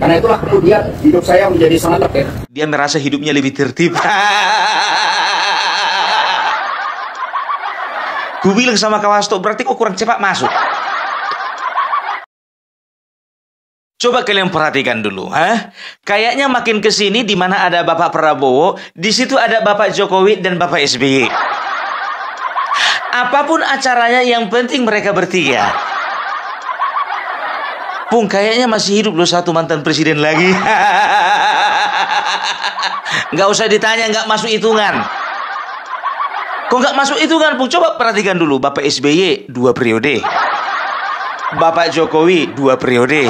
Karena itulah kemudian hidup saya menjadi sangat tertib. Dia merasa hidupnya lebih tertib. Ku bilang sama Kak Hasto, berarti kok kurang cepat masuk. Coba kalian perhatikan dulu, kayaknya makin kesini di mana ada Bapak Prabowo, di situ ada Bapak Jokowi dan Bapak SBY. Apapun acaranya, yang penting mereka bertiga. Pung, kayaknya masih hidup loh satu mantan presiden lagi. Nggak usah ditanya, nggak masuk hitungan. Kok nggak masuk hitungan, Pung? Coba perhatikan dulu, Bapak SBY 2 periode, Bapak Jokowi 2 periode,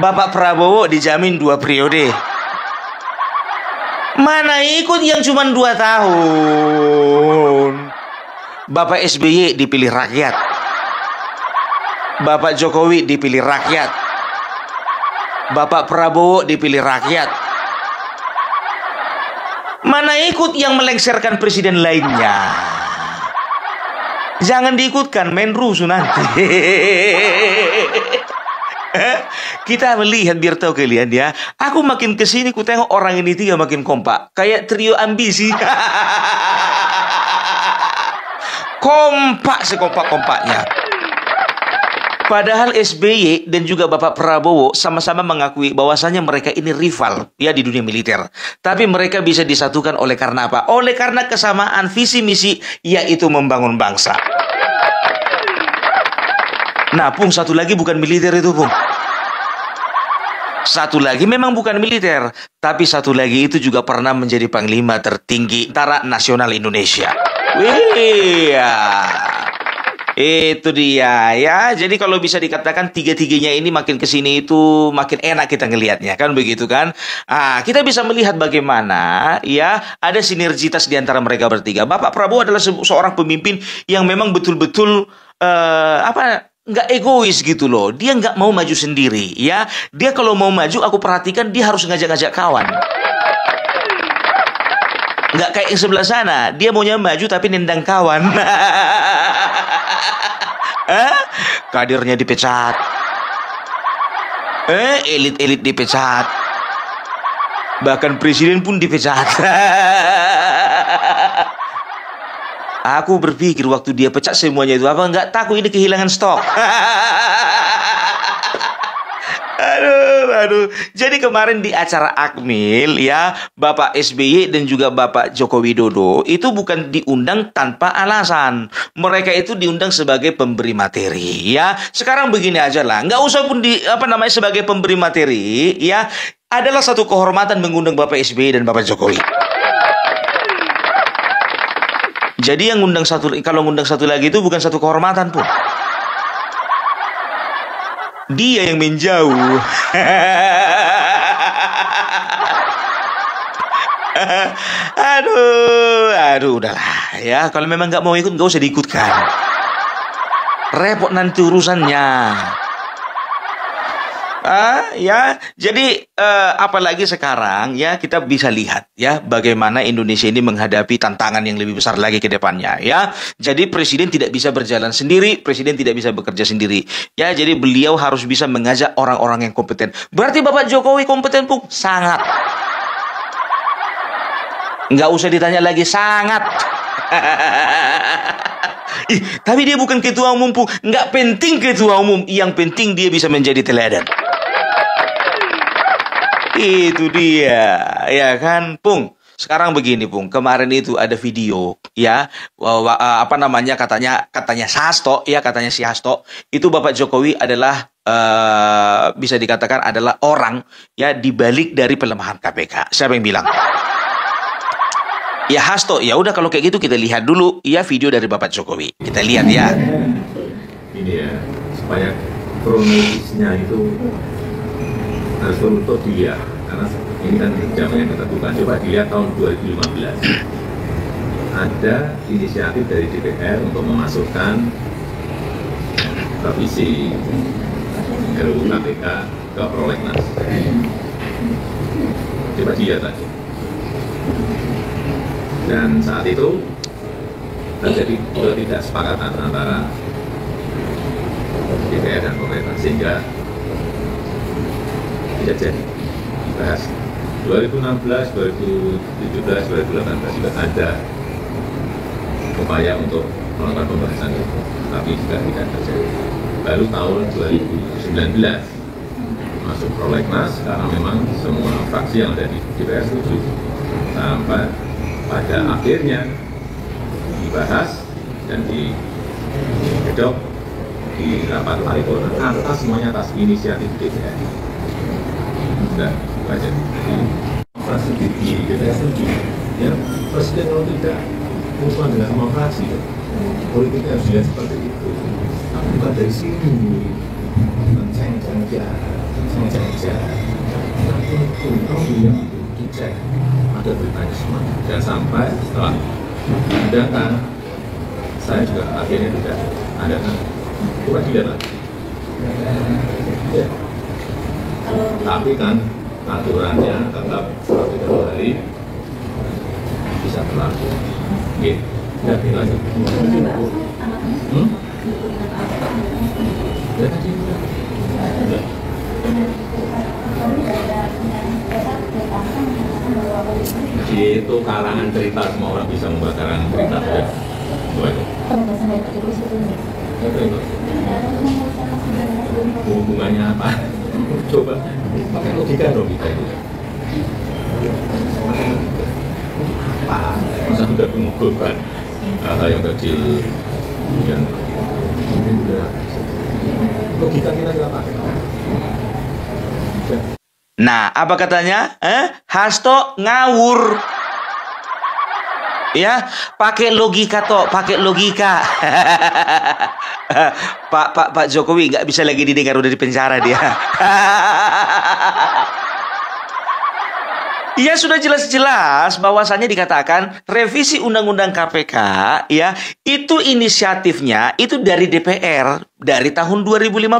Bapak Prabowo dijamin 2 periode. Mana ikut yang cuma 2 tahun? Bapak SBY dipilih rakyat, Bapak Jokowi dipilih rakyat, Bapak Prabowo dipilih rakyat. Mana ikut yang melengsarkan presiden lainnya? Jangan diikutkan, main rusuh nanti. Kita melihat biar tahu kalian ya. Aku makin kesini ku tengok orang ini 3 makin kompak, kayak trio ambisi. Kompak sekompak-kompaknya. Padahal SBY dan juga Bapak Prabowo sama-sama mengakui bahwasanya mereka ini rival ya di dunia militer. Tapi mereka bisa disatukan oleh karena apa? Oleh karena kesamaan visi misi, yaitu membangun bangsa. Nah, Pung, satu lagi bukan militer itu, Pung. Satu lagi memang bukan militer, tapi satu lagi itu juga pernah menjadi panglima tertinggi Tentara Nasional Indonesia. Wih, ya. Itu dia ya. Jadi kalau bisa dikatakan tiga-tiganya ini makin kesini itu makin enak kita ngelihatnya, kan begitu kan? Kita bisa melihat bagaimana ya ada sinergitas di antara mereka bertiga. Bapak Prabowo adalah seorang pemimpin yang memang betul-betul nggak egois gitu loh. Dia nggak mau maju sendiri ya. Dia kalau mau maju, aku perhatikan dia harus ngajak-ngajak kawan. Nggak kayak yang sebelah sana, dia maunya maju tapi nendang kawan. Kadernya dipecat, elit-elit dipecat, bahkan presiden pun dipecat. Aku berpikir waktu dia pecat semuanya itu, apa nggak takut ini kehilangan stok? Aduh. Jadi kemarin di acara Akmil ya, Bapak SBY dan juga Bapak Joko Widodo itu bukan diundang tanpa alasan. Mereka itu diundang sebagai pemberi materi ya. Sekarang begini aja lah, nggak usah pun sebagai pemberi materi ya. Adalah satu kehormatan mengundang Bapak SBY dan Bapak Jokowi. Jadi yang kalau ngundang satu lagi itu bukan satu kehormatan pun. Dia yang menjauh. Aduh, udahlah ya. Kalau memang nggak mau ikut, nggak usah diikutkan. Repot nanti urusannya. Ya, jadi apalagi sekarang ya kita bisa lihat ya bagaimana Indonesia ini menghadapi tantangan yang lebih besar lagi ke depannya ya. Jadi presiden tidak bisa berjalan sendiri, presiden tidak bisa bekerja sendiri. Ya, jadi beliau harus bisa mengajak orang-orang yang kompeten. Berarti Bapak Jokowi kompeten, Pung? Sangat. Nggak usah ditanya lagi, sangat. Tapi dia bukan ketua umum, Pung. Nggak penting ketua umum, yang penting dia bisa menjadi teladan. Itu dia, ya kan, Pung? Sekarang begini, Pung. Kemarin itu ada video, ya, katanya Hasto, ya, katanya si Hasto itu Bapak Jokowi adalah bisa dikatakan adalah orang, ya, dibalik dari pelemahan KPK. Siapa yang bilang? Ya Hasto. Ya udah, kalau kayak gitu kita lihat dulu, ya, video dari Bapak Jokowi. Kita lihat ya. Ini ya, supaya kronologisnya itu harus beruntut dilihat, karena ini kan zamannya keterbukaan. Coba dilihat tahun 2015 ada inisiatif dari DPR untuk memasukkan revisi RUU KPK ke prolegnas. Coba dilihat lagi. Dan saat itu terjadi ketidaksepakatan antara DPR dan pemerintah, sehingga tidak jadi dibahas. 2016, 2017, 2018 juga ada upaya untuk melakukan pembahasan itu, tapi juga tidak terjadi. Baru tahun 2019 masuk prolegnas karena memang semua fraksi yang ada di DPR setuju, sampai pada akhirnya dibahas dan digedok di rapat paripurna atas semuanya atas inisiatif DPR. Sudah baca fraksi di DPR setuju, ya presiden kalau tidak urusan dengan semua fraksi, politiknya harus dilihat seperti itu. Tapi bukan dari sini ceng-ceng. Nanti kalau dilihat itu dicek ada beritanya semua. Dan sampai setelah diadakan, saya juga akhirnya tidak ada coba dilihat lagi. Ya. Tapi kan aturannya tetap 130 hari bisa berlaku. Oke, ya lanjut. Ya tadi itu kalangan cerita, semua orang bisa membuat kalangan cerita. Ya. Hubungannya apa? Coba pakai logika dong kita itu. Apa? Masa sudah mengumpulkan hal yang kecil yang logika kita nggak pakai. Nah, apa katanya? Hasto ngawur. Ya, pakai logika toh, pakai logika. Pak Jokowi nggak bisa lagi didengar, udah di penjara dia. Ya sudah jelas-jelas bahwasannya dikatakan revisi Undang-Undang KPK ya itu inisiatifnya itu dari DPR dari tahun 2015.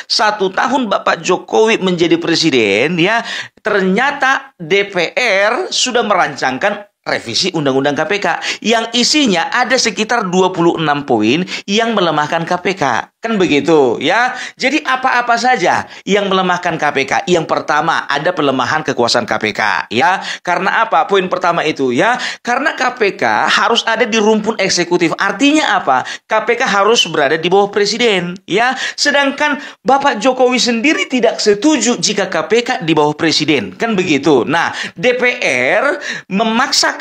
1 tahun Bapak Jokowi menjadi presiden ya, ternyata DPR sudah merancangkan revisi Undang-Undang KPK yang isinya ada sekitar 26 poin yang melemahkan KPK. Kan begitu ya. Jadi apa-apa saja yang melemahkan KPK. Yang pertama ada pelemahan kekuasaan KPK ya. Karena apa? Poin pertama itu ya. Karena KPK harus ada di rumpun eksekutif. Artinya apa? KPK harus berada di bawah presiden ya. Sedangkan Bapak Jokowi sendiri tidak setuju jika KPK di bawah presiden. Kan begitu. Nah, DPR memaksa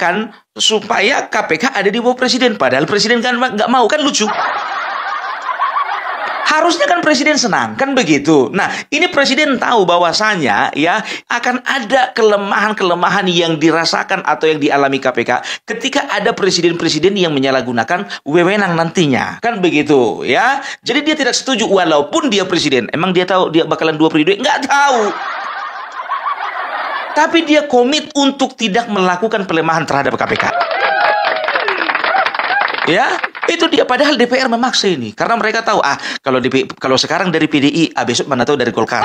supaya KPK ada di bawah presiden, padahal presiden kan nggak mau, kan lucu. Harusnya kan presiden senang, kan begitu. Nah, ini presiden tahu bahwasanya ya akan ada kelemahan-kelemahan yang dirasakan atau yang dialami KPK ketika ada presiden-presiden yang menyalahgunakan wewenang nantinya, kan begitu ya. Jadi dia tidak setuju walaupun dia presiden. Emang dia tahu dia bakalan 2 periode? Nggak tahu. Tapi dia komit untuk tidak melakukan pelemahan terhadap KPK. Ya, itu dia. Padahal DPR memaksa ini. Karena mereka tahu, kalau sekarang dari PDI, besok mana tahu dari Golkar.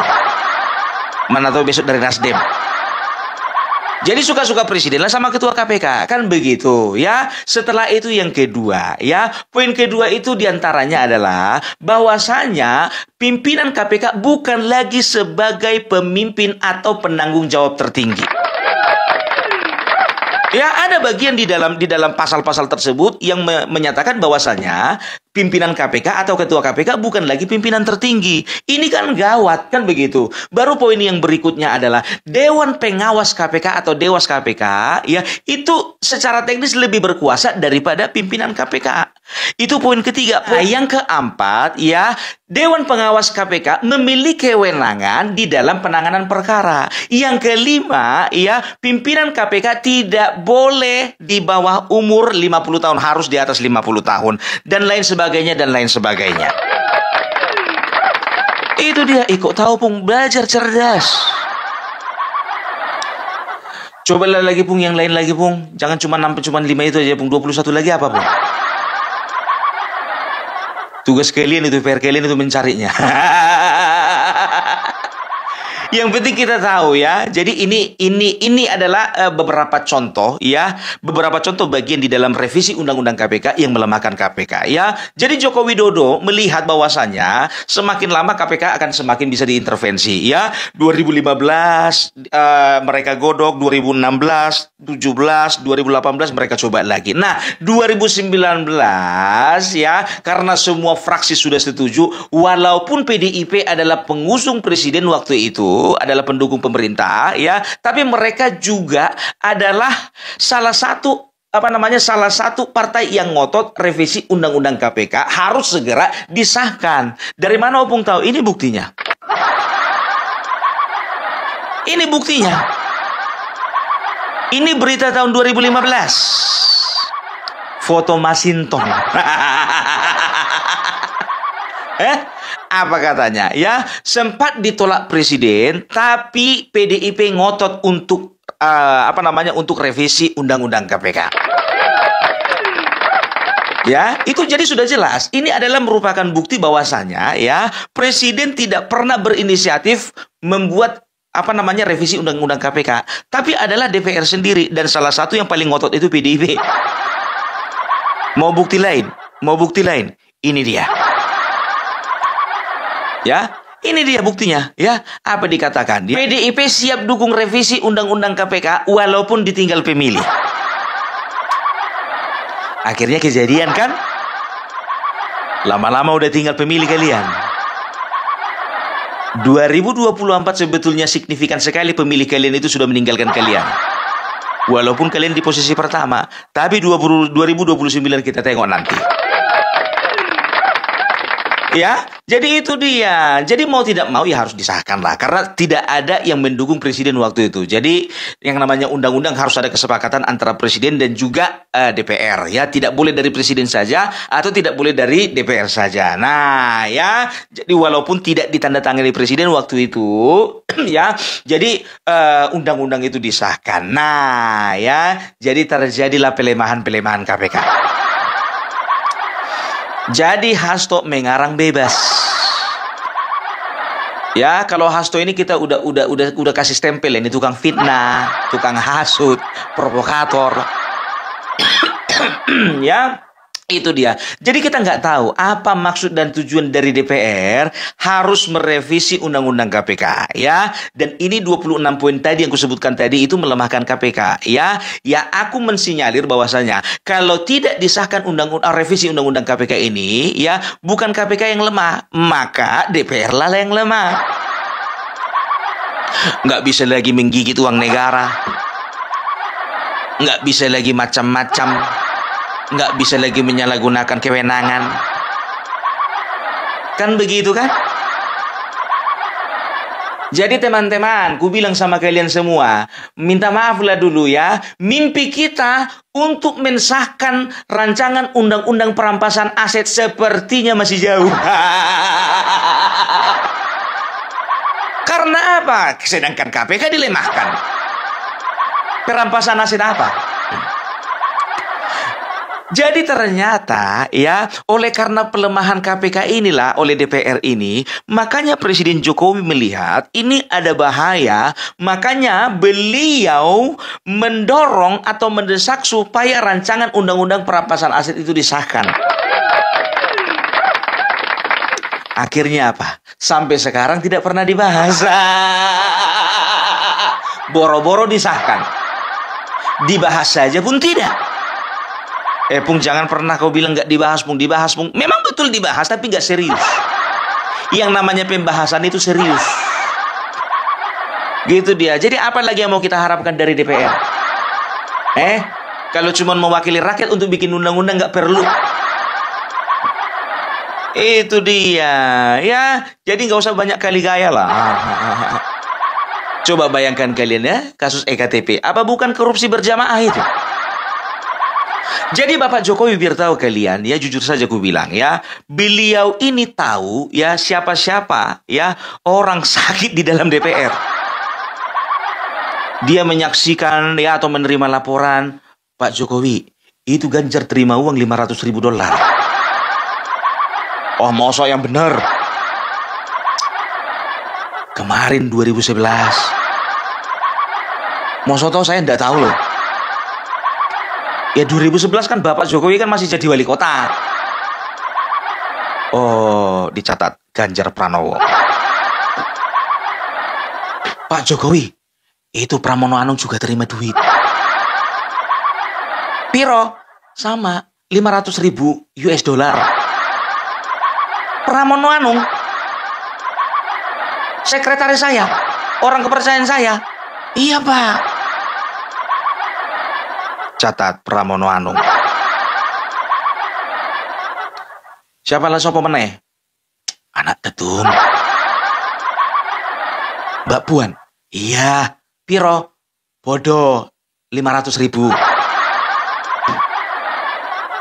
Mana tahu besok dari Nasdem. Jadi suka-suka presiden lah sama ketua KPK, kan begitu ya. Setelah itu yang kedua ya, poin kedua itu diantaranya adalah bahwasanya pimpinan KPK bukan lagi sebagai pemimpin atau penanggung jawab tertinggi. Ya, ada bagian di dalam pasal-pasal tersebut yang menyatakan bahwasanya pimpinan KPK atau ketua KPK bukan lagi pimpinan tertinggi. Ini kan gawat, kan begitu. Baru poin yang berikutnya adalah Dewan Pengawas KPK atau Dewas KPK ya, itu secara teknis lebih berkuasa daripada pimpinan KPK. Itu poin ketiga. Yang keempat ya, Dewan Pengawas KPK memiliki kewenangan di dalam penanganan perkara. Yang kelima ya, pimpinan KPK tidak boleh di bawah umur 50 tahun, harus di atas 50 tahun dan lain sebagainya. Itu dia, ikut tahu Pung, belajar cerdas. Coba lagi Pung, yang lain lagi Pung. Jangan cuma 5 itu aja Pung. 21 lagi apa Pung? Tugas kalian itu, PR kalian itu mencarinya. Yang penting kita tahu ya. Jadi ini adalah beberapa contoh ya, beberapa contoh bagian di dalam revisi Undang-Undang KPK yang melemahkan KPK ya. Jadi Joko Widodo melihat bahwasannya semakin lama KPK akan semakin bisa diintervensi ya. 2015 mereka godok, 2016, 17, 2018 mereka coba lagi. Nah, 2019 ya, karena semua fraksi sudah setuju, walaupun PDIP adalah pengusung presiden waktu itu, adalah pendukung pemerintah ya, tapi mereka juga adalah salah satu partai yang ngotot revisi Undang-Undang KPK harus segera disahkan. Dari mana Opung tahu? Ini buktinya. Ini buktinya. Ini berita tahun 2015. Foto Masinton. Apa katanya? Ya, sempat ditolak presiden, tapi PDIP ngotot untuk untuk revisi Undang-Undang KPK. Ya, itu jadi sudah jelas. Ini adalah merupakan bukti bahwasanya ya, presiden tidak pernah berinisiatif membuat revisi Undang-Undang KPK, tapi adalah DPR sendiri, dan salah satu yang paling ngotot itu PDIP. Mau bukti lain? Ini dia. Ya, ini dia buktinya. Ya, apa dikatakan? PDIP siap dukung revisi Undang-Undang KPK walaupun ditinggal pemilih. Akhirnya kejadian kan? Lama-lama udah tinggal pemilih kalian. 2024 sebetulnya signifikan sekali, pemilih kalian itu sudah meninggalkan kalian. Walaupun kalian di posisi pertama, tapi 2029 kita tengok nanti. Ya, jadi itu dia. Jadi mau tidak mau ya harus disahkan lah, karena tidak ada yang mendukung presiden waktu itu. Jadi yang namanya undang-undang harus ada kesepakatan antara presiden dan juga DPR. Ya, tidak boleh dari presiden saja atau tidak boleh dari DPR saja. Nah, ya, jadi walaupun tidak ditandatangani presiden waktu itu, ya, jadi undang-undang itu disahkan. Nah, ya, jadi terjadilah pelemahan KPK. Jadi Hasto mengarang bebas. Ya, kalau Hasto ini kita udah kasih stempel, ini tukang fitnah, tukang hasut, provokator. Ya, itu dia. Jadi kita nggak tahu apa maksud dan tujuan dari DPR harus merevisi Undang-Undang KPK, ya. Dan ini 26 poin tadi yang kusebutkan tadi itu melemahkan KPK, ya. Ya, aku mensinyalir bahwasanya kalau tidak disahkan revisi Undang-Undang KPK ini, ya, bukan KPK yang lemah, maka DPR lah yang lemah. Nggak bisa lagi menggigit uang negara, nggak bisa lagi macam-macam, nggak bisa lagi menyalahgunakan kewenangan. Kan begitu kan? Jadi teman-teman, ku bilang sama kalian semua, minta maaflah dulu ya. Mimpi kita untuk mensahkan rancangan undang-undang perampasan aset sepertinya masih jauh. Karena apa? Sedangkan KPK dilemahkan. Perampasan aset apa? Jadi ternyata ya, oleh karena pelemahan KPK inilah oleh DPR ini, makanya Presiden Jokowi melihat ini ada bahaya, makanya beliau mendorong atau mendesak supaya rancangan undang-undang perampasan aset itu disahkan. Akhirnya apa? Sampai sekarang tidak pernah dibahas. Boro-boro disahkan. Dibahas saja pun tidak. Pung, jangan pernah kau bilang nggak dibahas, Pung. Dibahas, Pung. Memang betul dibahas, tapi nggak serius. Yang namanya pembahasan itu serius. Gitu dia. Jadi apa lagi yang mau kita harapkan dari DPR? Kalau cuma mewakili rakyat untuk bikin undang-undang nggak perlu. Itu dia. Ya, jadi nggak usah banyak kali gaya lah. Coba bayangkan kalian ya, kasus EKTP. Apa bukan korupsi berjamaah itu? Jadi Bapak Jokowi biar tahu kalian ya, jujur saja aku bilang ya, beliau ini tahu ya siapa-siapa ya orang sakit di dalam DPR. Dia menyaksikan ya atau menerima laporan, Pak Jokowi, itu Ganjar terima uang $500.000. Oh, masa yang benar? Kemarin 2011. Maksudnya saya nggak tahu loh. Ya 2011 kan Bapak Jokowi kan masih jadi wali kota. Oh, dicatat Ganjar Pranowo. Pak Jokowi, itu Pramono Anung juga terima duit. Piro? Sama, 500.000 US dollar. Pramono Anung, sekretaris saya, orang kepercayaan saya. Iya, Pak. Catat Pramono Anung. Siapa lah sopo meneh? Anak tetum. Mbak Puan. Iya, piro? Bodoh, 500.000.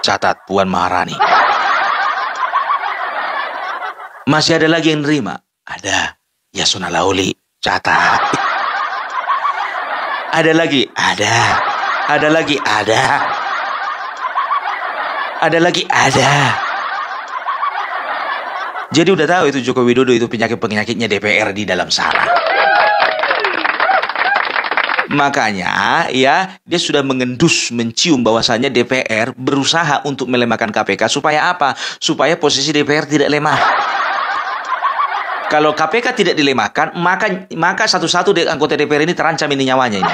Catat Puan Maharani. Masih ada lagi yang nerima? Ada. Yasona Lauli. Catat. Ada lagi? Ada. Ada lagi? Ada. Ada lagi? Ada. Jadi udah tahu itu Joko Widodo itu penyakit-penyakitnya DPR di dalam sana. Makanya ya dia sudah mengendus, mencium bahwasannya DPR berusaha untuk melemahkan KPK supaya apa? Supaya posisi DPR tidak lemah. Kalau KPK tidak dilemahkan, maka satu-satu anggota DPR ini terancam ini nyawanya ini.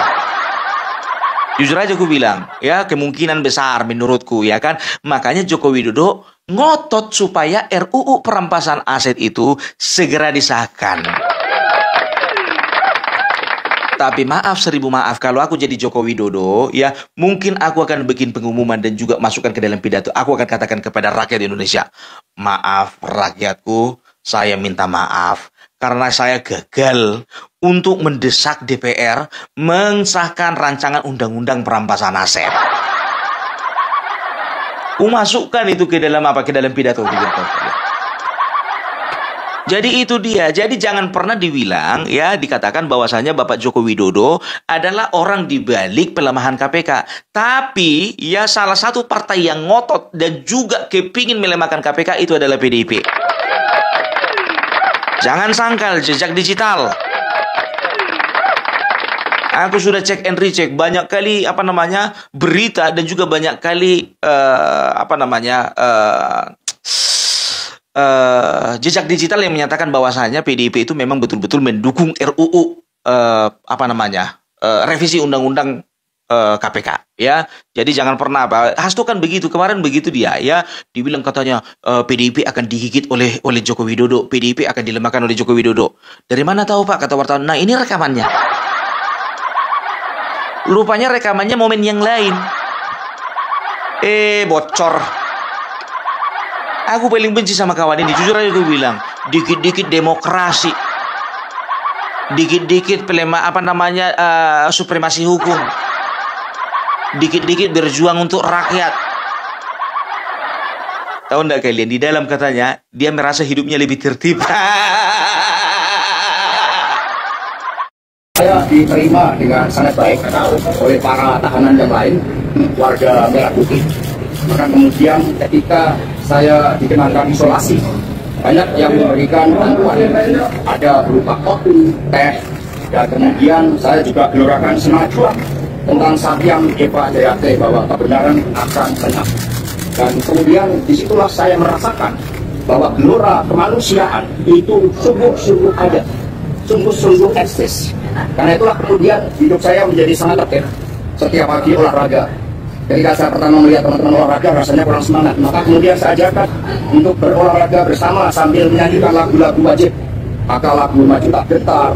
Jujur aja aku bilang, ya kemungkinan besar menurutku ya kan. Makanya Joko Widodo ngotot supaya RUU perampasan aset itu segera disahkan. Tapi maaf, 1000 maaf, kalau aku jadi Joko Widodo, ya mungkin aku akan bikin pengumuman dan juga masukkan ke dalam pidato. Aku akan katakan kepada rakyat Indonesia, maaf rakyatku, saya minta maaf. Karena saya gagal untuk mendesak DPR mensahkan rancangan undang-undang perampasan aset. Masukkan itu ke dalam apa? Ke dalam pidato. Jadi itu dia. Jadi jangan pernah dibilang ya dikatakan bahwasanya Bapak Joko Widodo adalah orang di balik pelemahan KPK. Tapi ya salah satu partai yang ngotot dan juga kepingin melemahkan KPK itu adalah PDIP. Jangan sangkal jejak digital. Aku sudah cek and recheck banyak kali berita dan juga banyak kali jejak digital yang menyatakan bahwasanya PDIP itu memang betul-betul mendukung RUU revisi undang-undang KPK ya. Jadi jangan pernah Hasto kan begitu kemarin begitu dia ya, dibilang katanya PDIP akan digigit oleh Joko Widodo, PDIP akan dilemahkan oleh Joko Widodo. Dari mana tahu Pak, kata wartawan. Nah, ini rekamannya. Rupanya rekamannya momen yang lain. Bocor. Aku paling benci sama kawan ini, jujur aja gue bilang. Dikit-dikit demokrasi. Dikit-dikit supremasi hukum. Dikit-dikit berjuang untuk rakyat. Tahu enggak kalian, di dalam katanya dia merasa hidupnya lebih tertib. Saya diterima dengan sangat baik oleh para tahanan yang lain, warga Merah Putih. Maka kemudian ketika saya dikenakan isolasi, banyak yang memberikan bantuan. Ada berupa kopi, teh, dan kemudian saya juga gelorakan semangat juang tentang Satyam Eva Jayate bahwa kebenaran akan menang. Dan kemudian disitulah saya merasakan bahwa gelora kemanusiaan itu sungguh-sungguh ada, sungguh-sungguh eksis. Karena itulah kemudian hidup saya menjadi sangat tertib. Setiap pagi olahraga. Ketika saya pertama melihat teman-teman olahraga rasanya kurang semangat, maka kemudian saya ajarkan untuk berolahraga bersama sambil menyanyikan lagu-lagu wajib. Maka lagu Maju Tak Gentar,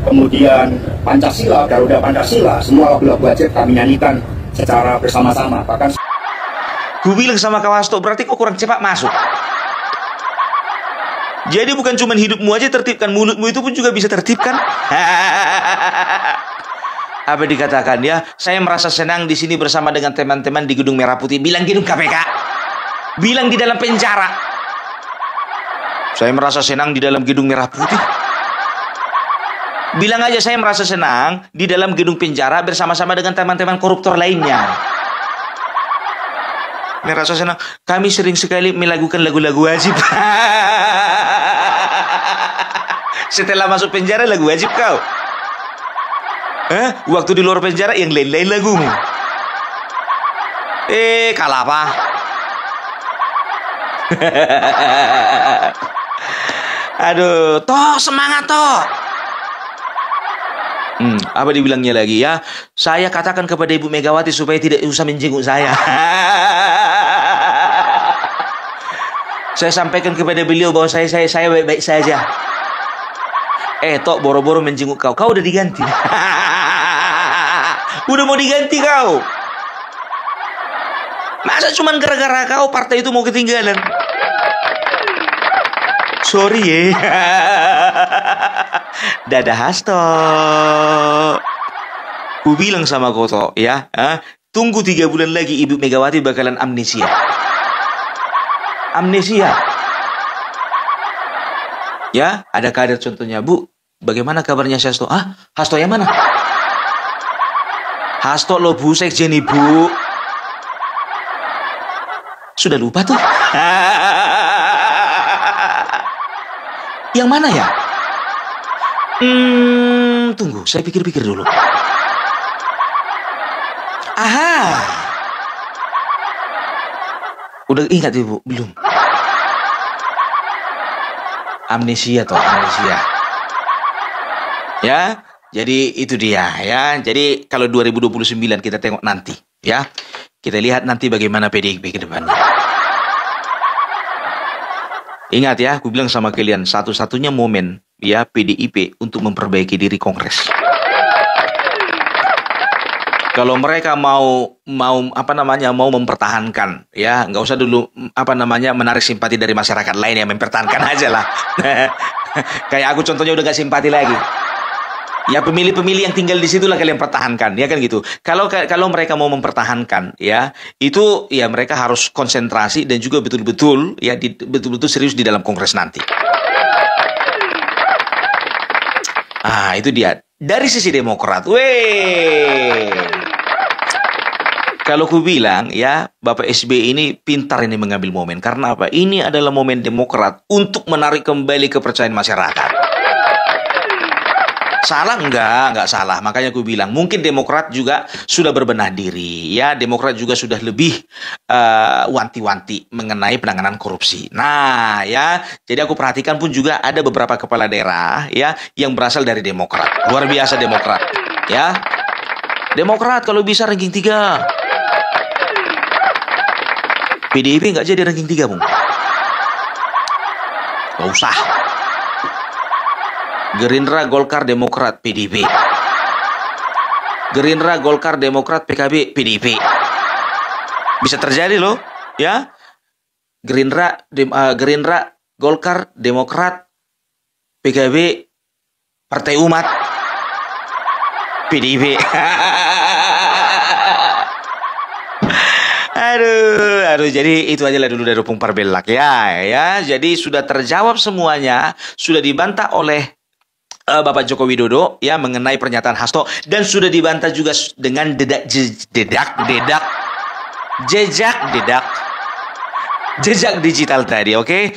kemudian Pancasila, Garuda Pancasila, semua lagu-lagu wajib kami nyanyikan secara bersama-sama. Bahkan gue bilang sama Kawasto, berarti kok kurang cepat masuk. Jadi bukan cuma hidupmu aja tertibkan, mulutmu itu pun juga bisa tertibkan. Apa dikatakan ya? Saya merasa senang di sini bersama dengan teman-teman di Gedung Merah Putih. Bilang gedung KPK. Bilang di dalam penjara. Saya merasa senang di dalam Gedung Merah Putih. Bilang aja saya merasa senang di dalam gedung penjara bersama-sama dengan teman-teman koruptor lainnya. Merasa senang. Kami sering sekali melakukan lagu-lagu wajib. Setelah masuk penjara lagu wajib kau. Waktu di luar penjara yang lain-lain lagumu. Kalah apa? Aduh, toh semangat toh. Apa dibilangnya lagi ya? Saya katakan kepada Ibu Megawati supaya tidak usah menjenguk saya. Saya sampaikan kepada beliau bahwa saya baik-baik saja. Tok boro-boro menjenguk kau. Kau udah diganti. Udah mau diganti kau. Masa cuman gara-gara kau partai itu mau ketinggalan? Sorry ya. Dadah Hasto. Ku bilang sama kau toh ya, tunggu 3 bulan lagi Ibu Megawati bakalan amnesia. Amnesia. Ya, ada kader contohnya, Bu. Bagaimana kabarnya si Hasto? Hasto yang mana? Hasto lo Bu Sekjen Ibu. Sudah lupa tuh. Yang mana ya? Tunggu, saya pikir-pikir dulu. Aha. Udah ingat Ibu? Belum. Amnesia toh, amnesia. Ya, jadi itu dia ya. Jadi kalau 2029 kita tengok nanti ya. Kita lihat nanti bagaimana PDIP ke depannya. Ingat ya, aku bilang sama kalian, satu-satunya momen ya PDIP untuk memperbaiki diri Kongres. Kalau mereka mau mempertahankan ya, nggak usah dulu menarik simpati dari masyarakat lain, yang mempertahankan aja lah. Kayak aku contohnya udah gak simpati lagi. Ya pemilih-pemilih yang tinggal di situ lah kalian pertahankan, ya kan gitu. Kalau mereka mau mempertahankan, ya itu ya mereka harus konsentrasi dan juga betul-betul betul-betul serius di dalam Kongres nanti. Itu dia. Dari sisi Demokrat, kalau ku bilang ya Bapak SBY ini pintar ini mengambil momen. Karena apa? Ini adalah momen Demokrat untuk menarik kembali kepercayaan masyarakat. Salah enggak salah. Makanya aku bilang mungkin Demokrat juga sudah berbenah diri ya. Demokrat juga sudah lebih wanti-wanti mengenai penanganan korupsi. Nah ya, jadi aku perhatikan pun juga ada beberapa kepala daerah ya yang berasal dari Demokrat. Luar biasa Demokrat ya. Demokrat kalau bisa ranking 3. PDIP nggak jadi ranking 3 Bung. Gak usah. Gerindra, Golkar, Demokrat, PDIP. Gerindra, Golkar, Demokrat, PKB, PDIP. Bisa terjadi loh, ya. Gerindra, Golkar, Demokrat, PKB, Partai Umat, PDIP. Aduh, jadi itu aja lah dulu dari Opung Parbelak ya. Jadi sudah terjawab semuanya, sudah dibantah oleh Bapak Joko Widodo ya mengenai pernyataan Hasto, dan sudah dibantah juga dengan jejak digital tadi, oke?